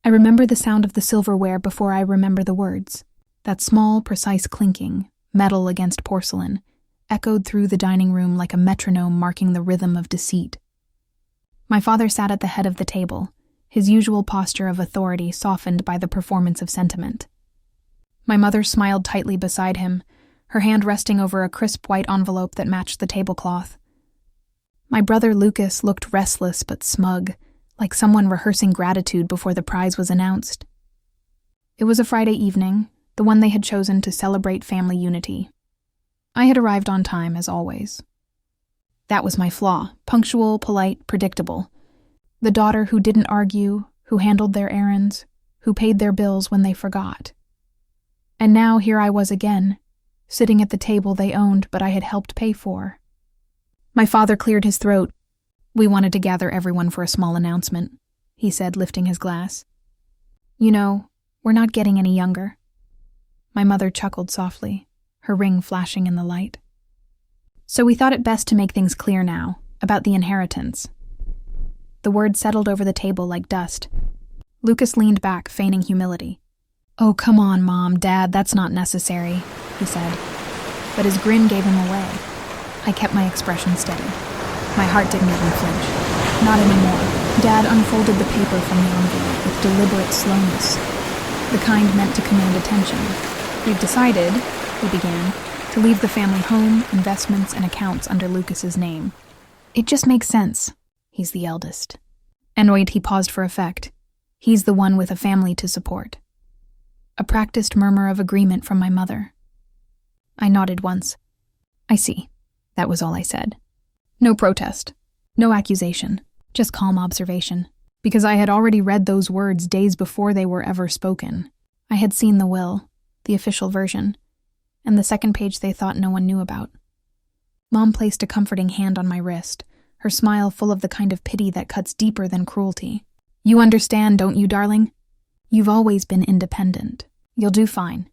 I remember the sound of the silverware before I remember the words. That small, precise clinking, metal against porcelain, echoed through the dining room like a metronome marking the rhythm of deceit. My father sat at the head of the table, his usual posture of authority softened by the performance of sentiment. My mother smiled tightly beside him, her hand resting over a crisp white envelope that matched the tablecloth. My brother Lucas looked restless but smug, like someone rehearsing gratitude before the prize was announced. It was a Friday evening, the one they had chosen to celebrate family unity. I had arrived on time, as always. That was my flaw, punctual, polite, predictable. The daughter who didn't argue, who handled their errands, who paid their bills when they forgot. And now here I was again, sitting at the table they owned but I had helped pay for. My father cleared his throat. "We wanted to gather everyone for a small announcement," he said, lifting his glass. "You know, we're not getting any younger." My mother chuckled softly, her ring flashing in the light. "So we thought it best to make things clear now, about the inheritance." The words settled over the table like dust. Lucas leaned back, feigning humility. "Oh, come on, Mom, Dad, that's not necessary," he said. But his grin gave him away. I kept my expression steady. My heart didn't even flinch. Not anymore. Dad unfolded the paper from the envelope with deliberate slowness, the kind meant to command attention. "We've decided," he began, "to leave the family home, investments, and accounts under Lucas's name. It just makes sense. He's the eldest." And wait, he paused for effect. He's the one with a family to support. A practiced murmur of agreement from my mother. I nodded once. "I see." That was all I said. No protest. No accusation. Just calm observation. Because I had already read those words days before they were ever spoken. I had seen the will, the official version, and the second page they thought no one knew about. Mom placed a comforting hand on my wrist, her smile full of the kind of pity that cuts deeper than cruelty. "You understand, don't you, darling? You've always been independent. You'll do fine."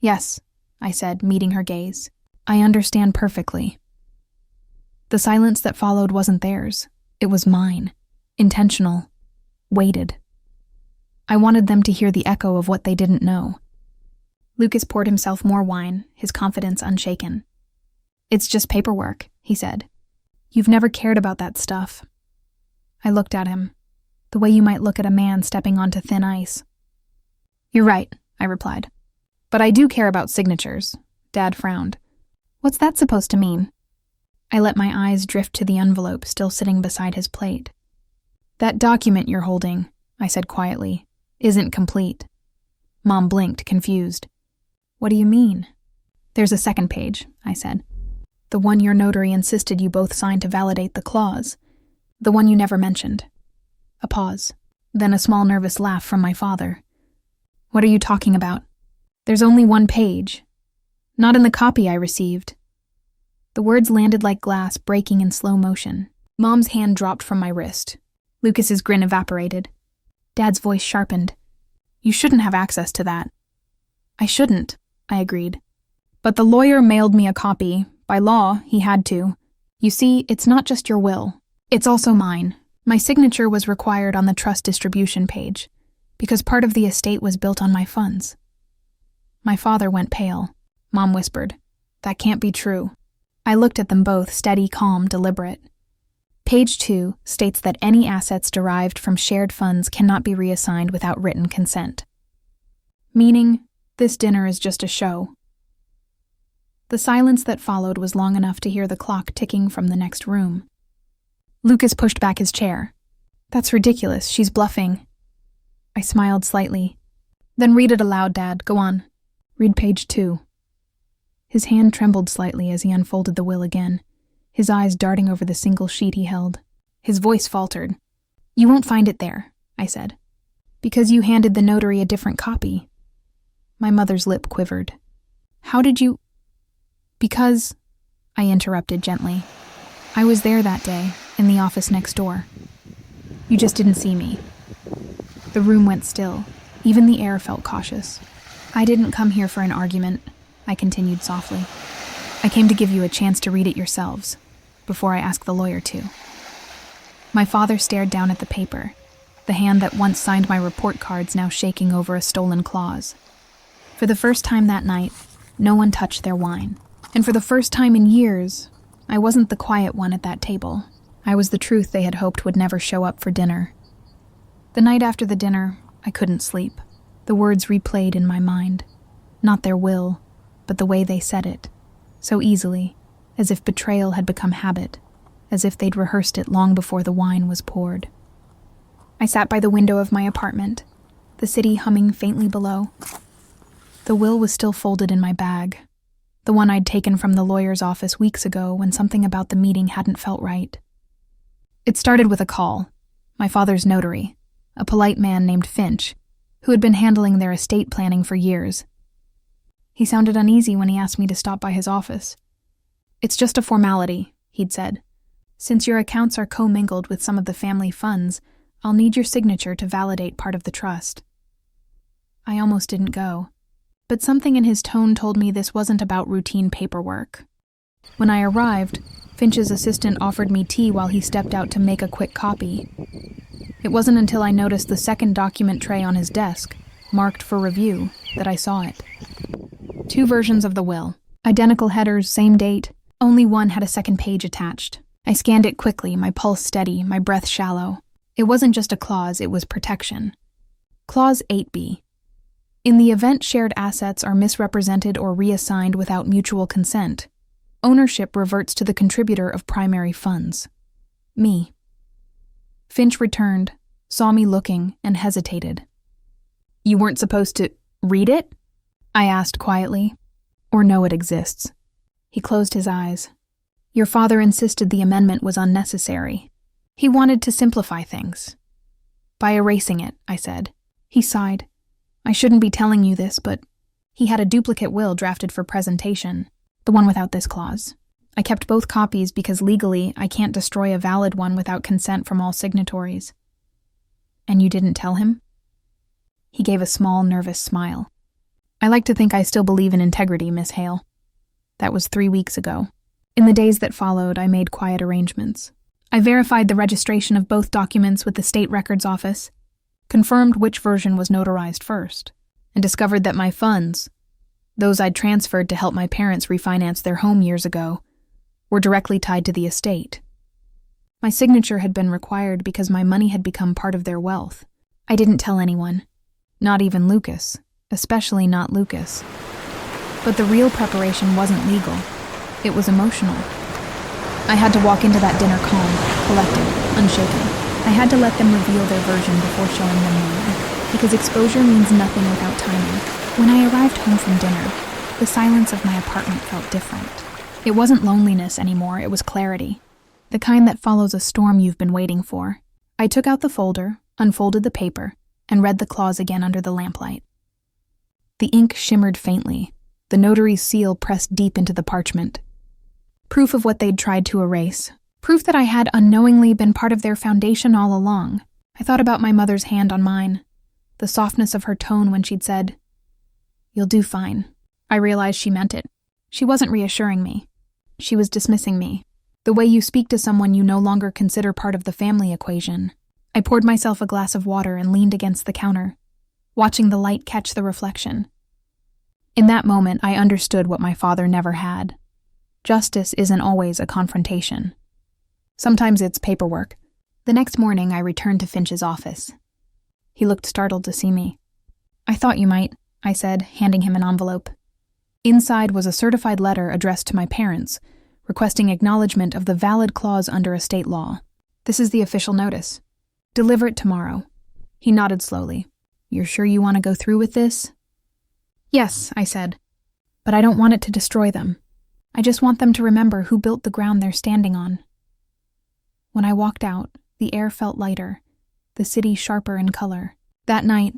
"Yes," I said, meeting her gaze. "I understand perfectly." The silence that followed wasn't theirs. It was mine. Intentional. Weighted. I wanted them to hear the echo of what they didn't know. Lucas poured himself more wine, his confidence unshaken. "It's just paperwork," he said. "You've never cared about that stuff." I looked at him, the way you might look at a man stepping onto thin ice. "You're right," I replied. "But I do care about signatures." Dad frowned. "What's that supposed to mean?" I let my eyes drift to the envelope still sitting beside his plate. "That document you're holding," I said quietly, "isn't complete." Mom blinked, confused. "What do you mean?" "There's a second page," I said. "The one your notary insisted you both sign to validate the clause. The one you never mentioned." A pause, then a small nervous laugh from my father. "What are you talking about? There's only one page. Not in the copy I received." The words landed like glass, breaking in slow motion. Mom's hand dropped from my wrist. Lucas's grin evaporated. Dad's voice sharpened. "You shouldn't have access to that." "I shouldn't," I agreed. "But the lawyer mailed me a copy. By law, he had to. You see, it's not just your will. It's also mine. My signature was required on the trust distribution page, because part of the estate was built on my funds." My father went pale. Mom whispered, "That can't be true." I looked at them both, steady, calm, deliberate. Page 2 states that any assets derived from shared funds cannot be reassigned without written consent. Meaning, this dinner is just a show. The silence that followed was long enough to hear the clock ticking from the next room. Lucas pushed back his chair. "That's ridiculous, she's bluffing." I smiled slightly. "Then read it aloud, Dad, go on. Read page 2. His hand trembled slightly as he unfolded the will again, his eyes darting over the single sheet he held. His voice faltered. "You won't find it there," I said, "because you handed the notary a different copy." My mother's lip quivered. "How did you—" "Because," I interrupted gently, "I was there that day, in the office next door. You just didn't see me." The room went still. Even the air felt cautious. "I didn't come here for an argument," I continued softly. "I came to give you a chance to read it yourselves, before I ask the lawyer to." My father stared down at the paper, the hand that once signed my report cards now shaking over a stolen clause. For the first time that night, no one touched their wine. And for the first time in years, I wasn't the quiet one at that table. I was the truth they had hoped would never show up for dinner. The night after the dinner, I couldn't sleep. The words replayed in my mind. Not their will, but the way they said it. So easily, as if betrayal had become habit, as if they'd rehearsed it long before the wine was poured. I sat by the window of my apartment, the city humming faintly below. The will was still folded in my bag, the one I'd taken from the lawyer's office weeks ago when something about the meeting hadn't felt right. It started with a call. My father's notary, a polite man named Finch, who had been handling their estate planning for years. He sounded uneasy when he asked me to stop by his office. "It's just a formality," he'd said. "Since your accounts are commingled with some of the family funds, I'll need your signature to validate part of the trust." I almost didn't go, but something in his tone told me this wasn't about routine paperwork. When I arrived, Finch's assistant offered me tea while he stepped out to make a quick copy. It wasn't until I noticed the second document tray on his desk, marked for review, that I saw it. 2 versions of the will. Identical headers, same date. Only one had a second page attached. I scanned it quickly, my pulse steady, my breath shallow. It wasn't just a clause, it was protection. Clause 8b. In the event shared assets are misrepresented or reassigned without mutual consent, ownership reverts to the contributor of primary funds. Me. Finch returned, saw me looking, and hesitated. "You weren't supposed to read it?" I asked quietly. "Or know it exists." He closed his eyes. "Your father insisted the amendment was unnecessary. He wanted to simplify things." "By erasing it," I said. He sighed. "I shouldn't be telling you this, but he had a duplicate will drafted for presentation, the one without this clause. I kept both copies because legally I can't destroy a valid one without consent from all signatories." "And you didn't tell him?" He gave a small, nervous smile. "I like to think I still believe in integrity, Miss Hale." That was 3 weeks ago. In the days that followed, I made quiet arrangements. I verified the registration of both documents with the state records office, confirmed which version was notarized first, and discovered that my funds, those I'd transferred to help my parents refinance their home years ago, were directly tied to the estate. My signature had been required because my money had become part of their wealth. I didn't tell anyone, not even Lucas, especially not Lucas. But the real preparation wasn't legal. It was emotional. I had to walk into that dinner calm, collected, unshaken. I had to let them reveal their version before showing them mine, because exposure means nothing without timing. When I arrived home from dinner, the silence of my apartment felt different. It wasn't loneliness anymore, it was clarity. The kind that follows a storm you've been waiting for. I took out the folder, unfolded the paper, and read the clause again under the lamplight. The ink shimmered faintly, the notary's seal pressed deep into the parchment. Proof of what they'd tried to erase. Proof that I had unknowingly been part of their foundation all along. I thought about my mother's hand on mine, the softness of her tone when she'd said, "You'll do fine." I realized she meant it. She wasn't reassuring me. She was dismissing me. The way you speak to someone you no longer consider part of the family equation. I poured myself a glass of water and leaned against the counter, watching the light catch the reflection. In that moment, I understood what my father never had. Justice isn't always a confrontation. Sometimes it's paperwork. The next morning, I returned to Finch's office. He looked startled to see me. "I thought you might," I said, handing him an envelope. Inside was a certified letter addressed to my parents, requesting acknowledgement of the valid clause under estate law. "This is the official notice. Deliver it tomorrow." He nodded slowly. "You're sure you want to go through with this?" "Yes," I said. "But I don't want it to destroy them. I just want them to remember who built the ground they're standing on." When I walked out, the air felt lighter, the city sharper in color. That night,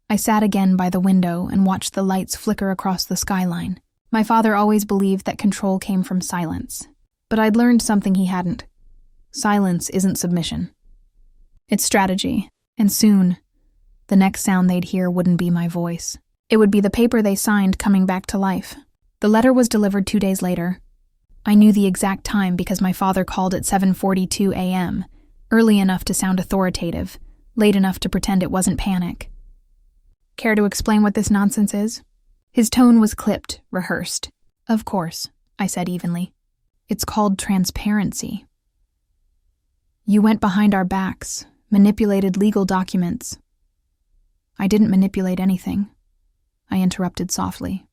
I sat again by the window and watched the lights flicker across the skyline. My father always believed that control came from silence, but I'd learned something he hadn't. Silence isn't submission. It's strategy, and soon, the next sound they'd hear wouldn't be my voice. It would be the paper they signed coming back to life. The letter was delivered 2 days later. I knew the exact time because my father called at 7:42 a.m., early enough to sound authoritative, late enough to pretend it wasn't panic. Care to explain what this nonsense is? His tone was clipped, rehearsed. Of course, I said evenly. It's called transparency. You went behind our backs, manipulated legal documents. I didn't manipulate anything, I interrupted softly.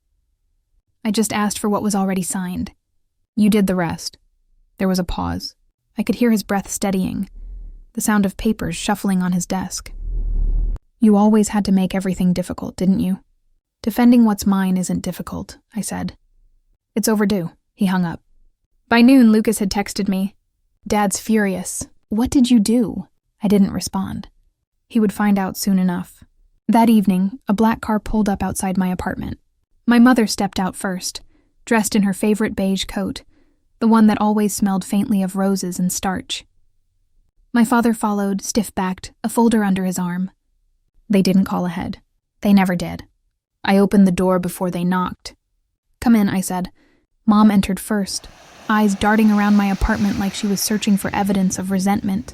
I just asked for what was already signed. You did the rest. There was a pause. I could hear his breath steadying, the sound of papers shuffling on his desk. You always had to make everything difficult, didn't you? Defending what's mine isn't difficult, I said. It's overdue, he hung up. By noon, Lucas had texted me. Dad's furious. What did you do? I didn't respond. He would find out soon enough. That evening, a black car pulled up outside my apartment. My mother stepped out first, dressed in her favorite beige coat, the one that always smelled faintly of roses and starch. My father followed, stiff-backed, a folder under his arm. They didn't call ahead. They never did. I opened the door before they knocked. Come in, I said. Mom entered first, eyes darting around my apartment like she was searching for evidence of resentment.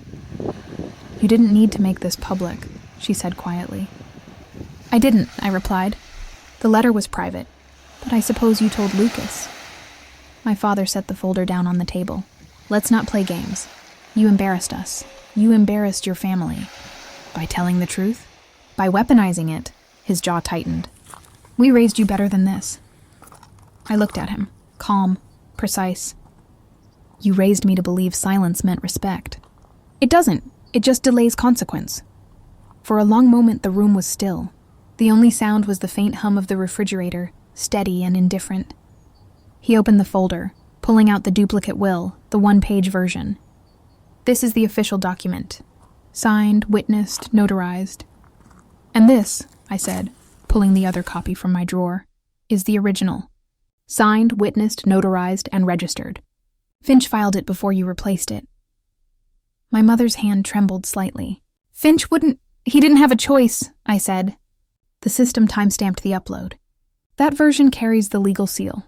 You didn't need to make this public, she said quietly. I didn't, I replied. The letter was private, but I suppose you told Lucas. My father set the folder down on the table. Let's not play games. You embarrassed us. You embarrassed your family. By telling the truth? By weaponizing it. His jaw tightened. We raised you better than this. I looked at him, calm, precise. You raised me to believe silence meant respect. It doesn't. It just delays consequence. For a long moment, the room was still. The only sound was the faint hum of the refrigerator, steady and indifferent. He opened the folder, pulling out the duplicate will, the one-page version. This is the official document. Signed, witnessed, notarized. And this, I said, pulling the other copy from my drawer, is the original. Signed, witnessed, notarized, and registered. Finch filed it before you replaced it. My mother's hand trembled slightly. Finch wouldn't... He didn't have a choice, I said. The system timestamped the upload. That version carries the legal seal.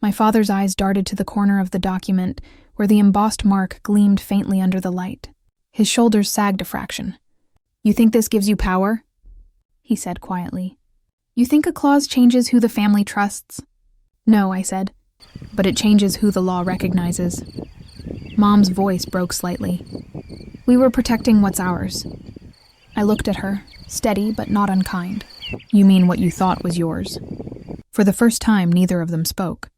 My father's eyes darted to the corner of the document where the embossed mark gleamed faintly under the light. His shoulders sagged a fraction. You think this gives you power? He said quietly. You think a clause changes who the family trusts? No, I said, but it changes who the law recognizes. Mom's voice broke slightly. We were protecting what's ours. I looked at her, steady but not unkind. You mean what you thought was yours? For the first time, neither of them spoke.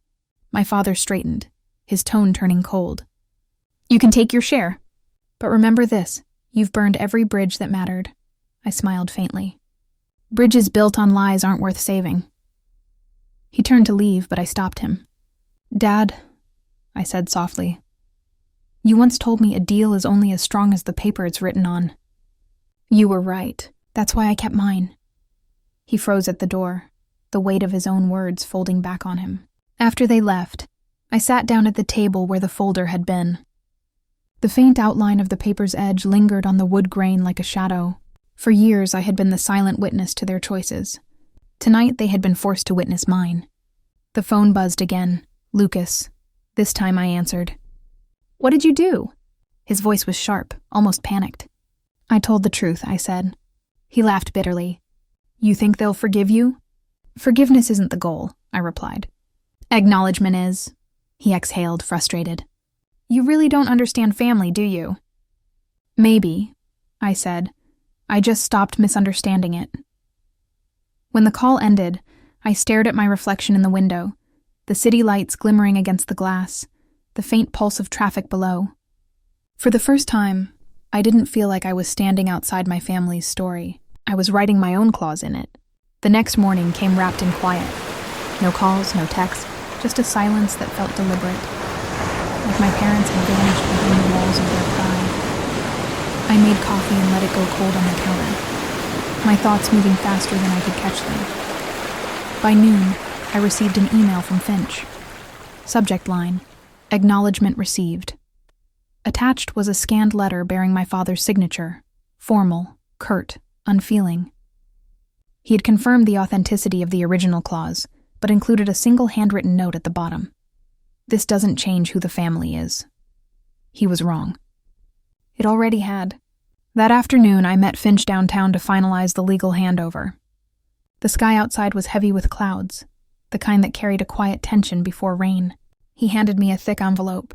My father straightened, his tone turning cold. You can take your share. But remember this, you've burned every bridge that mattered. I smiled faintly. Bridges built on lies aren't worth saving. He turned to leave, but I stopped him. Dad, I said softly, you once told me a deal is only as strong as the paper it's written on. You were right. That's why I kept mine. He froze at the door, the weight of his own words folding back on him. After they left, I sat down at the table where the folder had been. The faint outline of the paper's edge lingered on the wood grain like a shadow. For years, I had been the silent witness to their choices. Tonight, they had been forced to witness mine. The phone buzzed again. Lucas. This time I answered. What did you do? His voice was sharp, almost panicked. I told the truth, I said. He laughed bitterly. You think they'll forgive you? Forgiveness isn't the goal, I replied. Acknowledgement is. He exhaled, frustrated. You really don't understand family, do you? Maybe, I said. I just stopped misunderstanding it. When the call ended, I stared at my reflection in the window, the city lights glimmering against the glass, the faint pulse of traffic below. For the first time, I didn't feel like I was standing outside my family's story. I was writing my own clause in it. The next morning came wrapped in quiet. No calls, no text, just a silence that felt deliberate, like my parents had vanished behind the walls of their pride. I made coffee and let it go cold on the counter, my thoughts moving faster than I could catch them. By noon, I received an email from Finch. Subject line, Acknowledgement received. Attached was a scanned letter bearing my father's signature, formal, curt, unfeeling. He had confirmed the authenticity of the original clause, but included a single handwritten note at the bottom. This doesn't change who the family is. He was wrong. It already had. That afternoon, I met Finch downtown to finalize the legal handover. The sky outside was heavy with clouds, the kind that carried a quiet tension before rain. He handed me a thick envelope.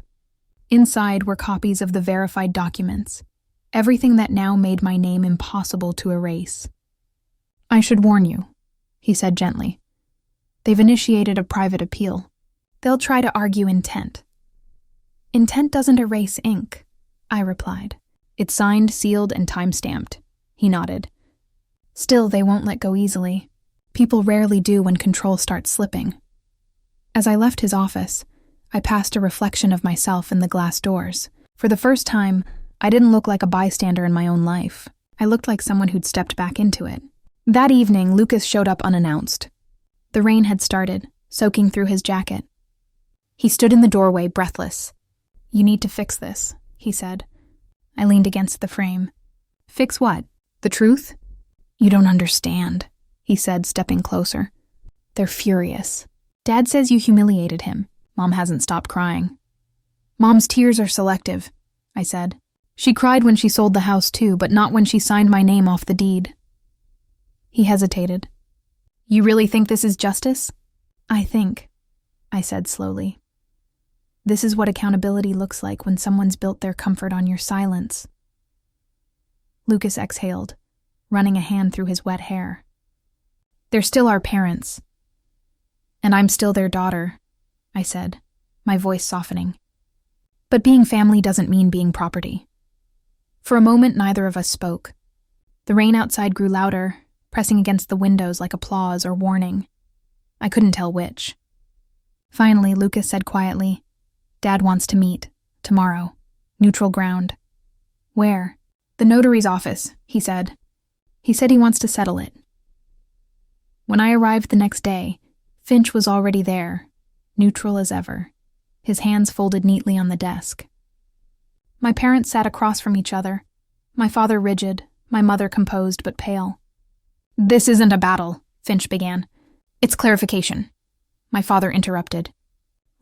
Inside were copies of the verified documents, everything that now made my name impossible to erase. "I should warn you," he said gently. "They've initiated a private appeal. They'll try to argue intent." "Intent doesn't erase ink," I replied. "It's signed, sealed, and time-stamped," he nodded. "Still, they won't let go easily. People rarely do when control starts slipping." As I left his office, I passed a reflection of myself in the glass doors. For the first time, I didn't look like a bystander in my own life. I looked like someone who'd stepped back into it. That evening, Lucas showed up unannounced. The rain had started, soaking through his jacket. He stood in the doorway, breathless. "You need to fix this," he said. I leaned against the frame. "Fix what? The truth?" "You don't understand," he said, stepping closer. "They're furious. Dad says you humiliated him. Mom hasn't stopped crying." "Mom's tears are selective," I said. "She cried when she sold the house too, but not when she signed my name off the deed." He hesitated. "You really think this is justice?" "I think," I said slowly. "This is what accountability looks like when someone's built their comfort on your silence." Lucas exhaled, running a hand through his wet hair. "They're still our parents." "And I'm still their daughter," I said, my voice softening. "But being family doesn't mean being property." For a moment, neither of us spoke. The rain outside grew louder, pressing against the windows like applause or warning. I couldn't tell which. Finally, Lucas said quietly, "Dad wants to meet. Tomorrow. Neutral ground." "Where?" "The notary's office," he said. "He said he wants to settle it." When I arrived the next day, Finch was already there, neutral as ever, his hands folded neatly on the desk. My parents sat across from each other, my father rigid, my mother composed but pale. "This isn't a battle," Finch began. "It's clarification." My father interrupted.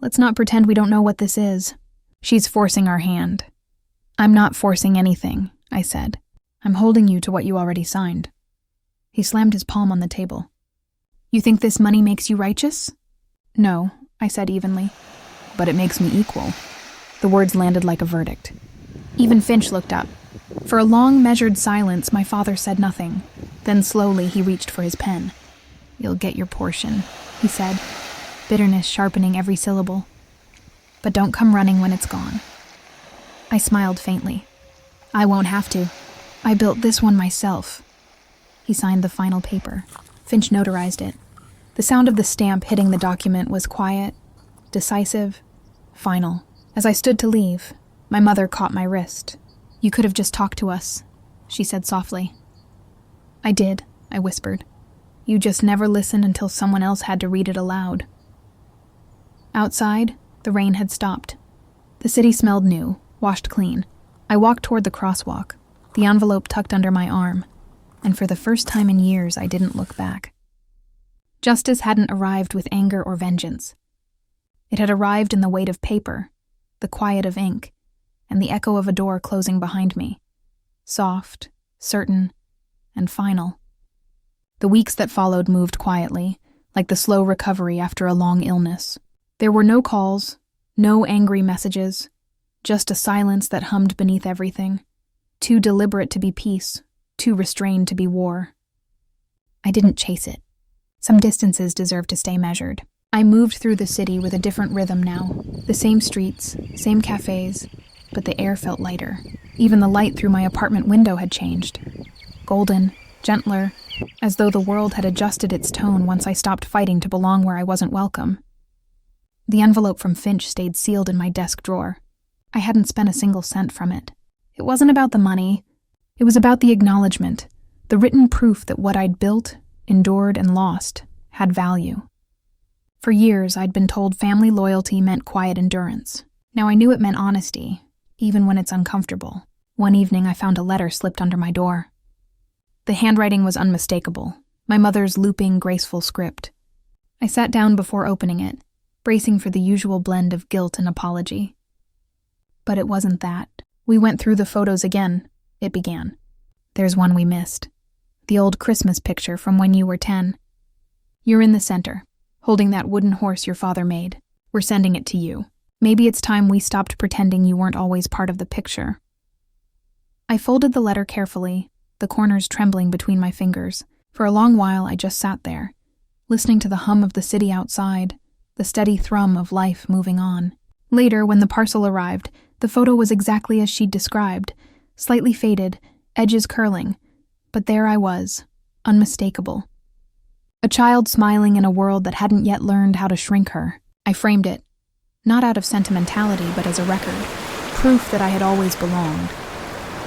"Let's not pretend we don't know what this is. She's forcing our hand." "I'm not forcing anything," I said. "I'm holding you to what you already signed." He slammed his palm on the table. "You think this money makes you righteous?" "No," I said evenly. "But it makes me equal." The words landed like a verdict. Even Finch looked up. For a long, measured silence, my father said nothing. Then slowly he reached for his pen. "You'll get your portion," he said, bitterness sharpening every syllable. "But don't come running when it's gone." I smiled faintly. "I won't have to. I built this one myself." He signed the final paper. Finch notarized it. The sound of the stamp hitting the document was quiet, decisive, final. As I stood to leave, my mother caught my wrist. "You could have just talked to us," she said softly. "I did," I whispered. "You just never listened until someone else had to read it aloud." Outside, the rain had stopped. The city smelled new, washed clean. I walked toward the crosswalk, the envelope tucked under my arm, and for the first time in years, I didn't look back. Justice hadn't arrived with anger or vengeance. It had arrived in the weight of paper, the quiet of ink, and the echo of a door closing behind me. Soft, certain, and final. The weeks that followed moved quietly, like the slow recovery after a long illness. There were no calls, no angry messages, just a silence that hummed beneath everything, too deliberate to be peace, too restrained to be war. I didn't chase it. Some distances deserve to stay measured. I moved through the city with a different rhythm now. The same streets, same cafes, but the air felt lighter. Even the light through my apartment window had changed. Golden, gentler, as though the world had adjusted its tone once I stopped fighting to belong where I wasn't welcome. The envelope from Finch stayed sealed in my desk drawer. I hadn't spent a single cent from it. It wasn't about the money. It was about the acknowledgement, the written proof that what I'd built, endured, and lost had value. For years, I'd been told family loyalty meant quiet endurance. Now I knew it meant honesty, even when it's uncomfortable. One evening, I found a letter slipped under my door. The handwriting was unmistakable, my mother's looping, graceful script. I sat down before opening it, bracing for the usual blend of guilt and apology. But it wasn't that. "We went through the photos again," it began. There's one we missed. The old Christmas picture from when you were 10. You're in the center, holding that wooden horse your father made. We're sending it to you. Maybe it's time we stopped pretending you weren't always part of the picture. I folded the letter carefully, the corners trembling between my fingers. For a long while, I just sat there, listening to the hum of the city outside, the steady thrum of life moving on. Later, when the parcel arrived, the photo was exactly as she'd described, slightly faded, edges curling, but there I was, unmistakable. A child smiling in a world that hadn't yet learned how to shrink her. I framed it, not out of sentimentality, but as a record, proof that I had always belonged,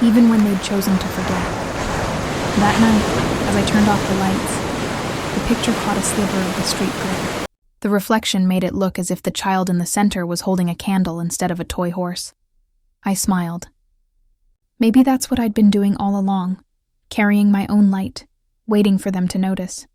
even when they'd chosen to forget. That night, as I turned off the lights, the picture caught a sliver of the street glare. The reflection made it look as if the child in the center was holding a candle instead of a toy horse. I smiled. Maybe that's what I'd been doing all along, carrying my own light, waiting for them to notice.